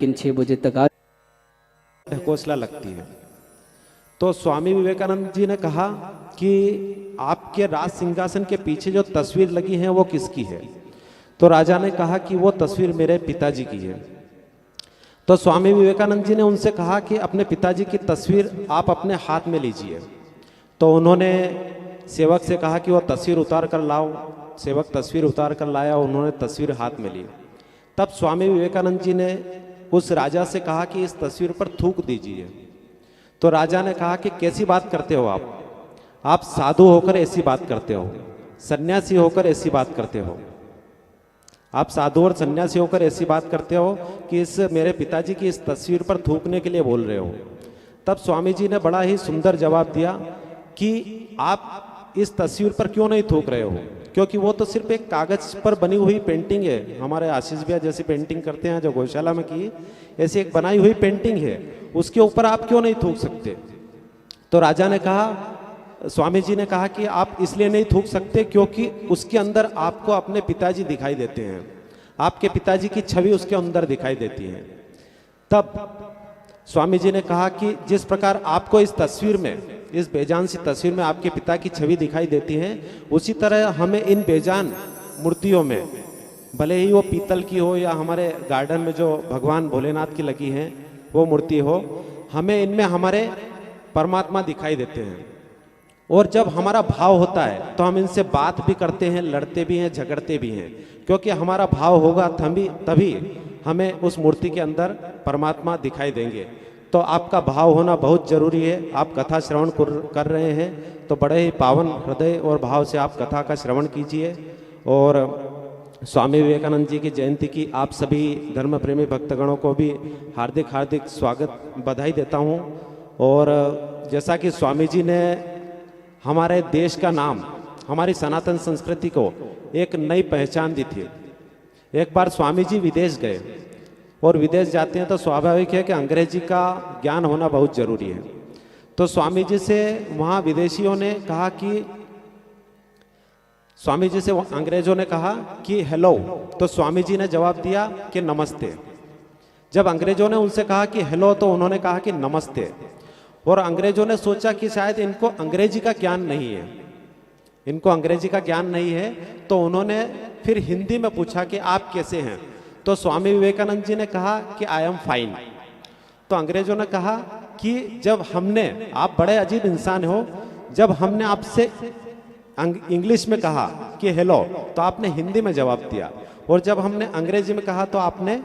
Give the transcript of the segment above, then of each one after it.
लेकिन 6 बजे तक आ ढकोसला लगती है। तो स्वामी विवेकानंद जी ने कहा कि आपके राज सिंहासन के पीछे जो तस्वीर लगी है वो किसकी है। तो राजा ने कहा कि वो तस्वीर मेरे पिताजी की है। तो स्वामी विवेकानंद जी ने उनसे कहा कि अपने पिताजी की तस्वीर आप अपने हाथ में लीजिए। तो उन्होंने सेवक से कहा कि वो तस्वीर उतार कर लाओ। सेवक तस्वीर उतार कर लाया, उन्होंने तस्वीर हाथ में ली। तब स्वामी विवेकानंद जी ने उस राजा से कहा कि इस तस्वीर पर थूक दीजिए। तो राजा ने कहा कि कैसी बात करते हो आप साधु होकर ऐसी बात करते हो, सन्यासी होकर ऐसी बात करते हो, आप साधु और सन्यासी होकर ऐसी बात करते हो कि इस मेरे पिताजी की इस तस्वीर पर थूकने के लिए बोल रहे हो। तब स्वामी जी ने बड़ा ही सुंदर जवाब दिया कि आप इस तस्वीर पर क्यों नहीं थूक रहे हो, क्योंकि वो तो सिर्फ एक कागज पर बनी हुई पेंटिंग है। हमारे आशीष भैया जैसी पेंटिंग करते हैं जो गौशाला में की, ऐसी एक बनाई हुई पेंटिंग है, उसके ऊपर आप क्यों नहीं थूक सकते। तो राजा ने कहा, स्वामी जी ने कहा कि आप इसलिए नहीं थूक सकते क्योंकि उसके अंदर आपको अपने पिताजी दिखाई देते हैं, आपके पिताजी की छवि उसके अंदर दिखाई देती है। तब स्वामी जी ने कहा कि जिस प्रकार आपको इस तस्वीर में, इस बेजान सी तस्वीर में आपके पिता की छवि दिखाई देती है, उसी तरह हमें इन बेजान मूर्तियों में, भले ही वो पीतल की हो या हमारे गार्डन में जो भगवान भोलेनाथ की लगी है वो मूर्ति हो, हमें इनमें हमारे परमात्मा दिखाई देते हैं। और जब हमारा भाव होता है तो हम इनसे बात भी करते हैं, लड़ते भी हैं, झगड़ते भी हैं, क्योंकि हमारा भाव होगा तभी हमें उस मूर्ति के अंदर परमात्मा दिखाई देंगे। तो आपका भाव होना बहुत जरूरी है। आप कथा श्रवण कर रहे हैं तो बड़े ही पावन हृदय और भाव से आप कथा का श्रवण कीजिए। और स्वामी विवेकानंद जी की जयंती की आप सभी धर्म प्रेमी भक्तगणों को भी हार्दिक हार्दिक स्वागत, बधाई देता हूँ। और जैसा कि स्वामी जी ने हमारे देश का नाम, हमारी सनातन संस्कृति को एक नई पहचान दी थी। एक बार स्वामी जी विदेश गए और विदेश जाते हैं तो स्वाभाविक है कि अंग्रेजी का ज्ञान होना बहुत जरूरी है। तो स्वामी जी से वहाँ विदेशियों ने कहा कि, स्वामी जी से अंग्रेजों ने कहा कि हेलो, तो स्वामी जी ने जवाब दिया कि नमस्ते। जब अंग्रेजों ने उनसे कहा कि हेलो तो उन्होंने कहा कि नमस्ते। और अंग्रेजों ने सोचा कि शायद इनको अंग्रेजी का ज्ञान नहीं है, इनको अंग्रेजी का ज्ञान नहीं है, तो उन्होंने फिर हिंदी में पूछा कि आप कैसे हैं। तो स्वामी विवेकानंद जी ने कहा कि आई एम फाइन। तो अंग्रेजों ने कहा कि जब हमने, आप बड़े अजीब इंसान हो, जब हमने आपसे इंग्लिश में कहा कि हेलो तो आपने हिंदी में जवाब दिया, और जब हमने अंग्रेजी में कहा तो आपने,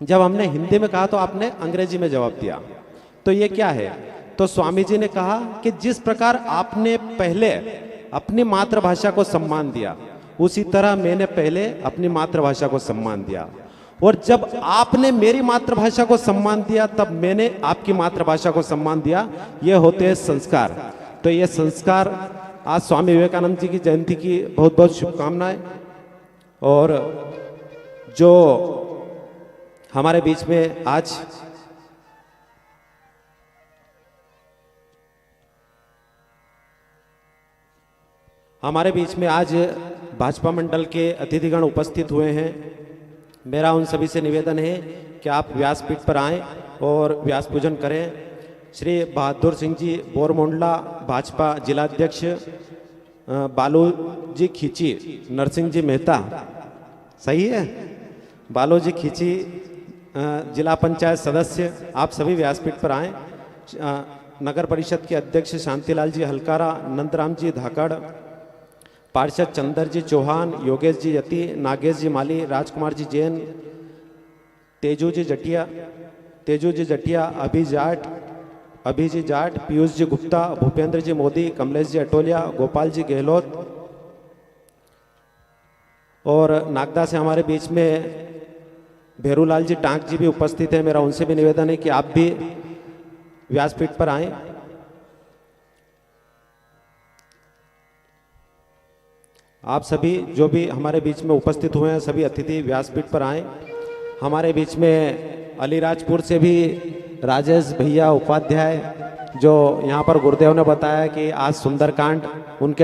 जब हमने हिंदी में कहा तो आपने अंग्रेजी में जवाब दिया। तो ये क्या है। तो स्वामी जी ने कहा कि जिस प्रकार आपने पहले अपनी मातृभाषा को सम्मान दिया, उसी तरह मैंने पहले अपनी मातृभाषा को सम्मान दिया, और जब आपने मेरी मातृभाषा को सम्मान दिया तब मैंने आपकी मातृभाषा को सम्मान दिया। ये होते हैं संस्कार। तो ये संस्कार, आज स्वामी विवेकानंद जी की जयंती की बहुत बहुत शुभकामनाएं। और जो हमारे बीच में आज भाजपा मंडल के अतिथिगण उपस्थित हुए हैं। मेरा उन सभी से निवेदन है कि आप व्यासपीठ पर आएं और व्यास पूजन करें। श्री बहादुर सिंह जी बोरमोंडला भाजपा जिलाध्यक्ष, बालू जी खींची, नरसिंह जी मेहता, सही है, बालू जी खींची जिला पंचायत सदस्य, आप सभी व्यासपीठ पर आएँ। नगर परिषद के अध्यक्ष शांतिलाल जी हलकारा, नंदराम जी धाकड़, पार्षद चंदर जी चौहान, योगेश जी यति, नागेश जी माली, राजकुमार जी जैन, तेजू जी जटिया, अभी जी जाट, पीयूष जी गुप्ता, भूपेंद्र जी मोदी, कमलेश जी अटोलिया, गोपाल जी गहलोत, और नागदा से हमारे बीच में भेरूलाल जी टांक जी भी उपस्थित है। मेरा उनसे भी निवेदन है कि आप भी व्यासपीठ पर आएं। आप सभी जो भी हमारे बीच में उपस्थित हुए हैं, सभी अतिथि व्यासपीठ पर आएं। हमारे बीच में अलीराजपुर से भी राजेश भैया उपाध्याय, जो यहाँ पर गुरुदेव ने बताया कि आज सुंदरकांड उनके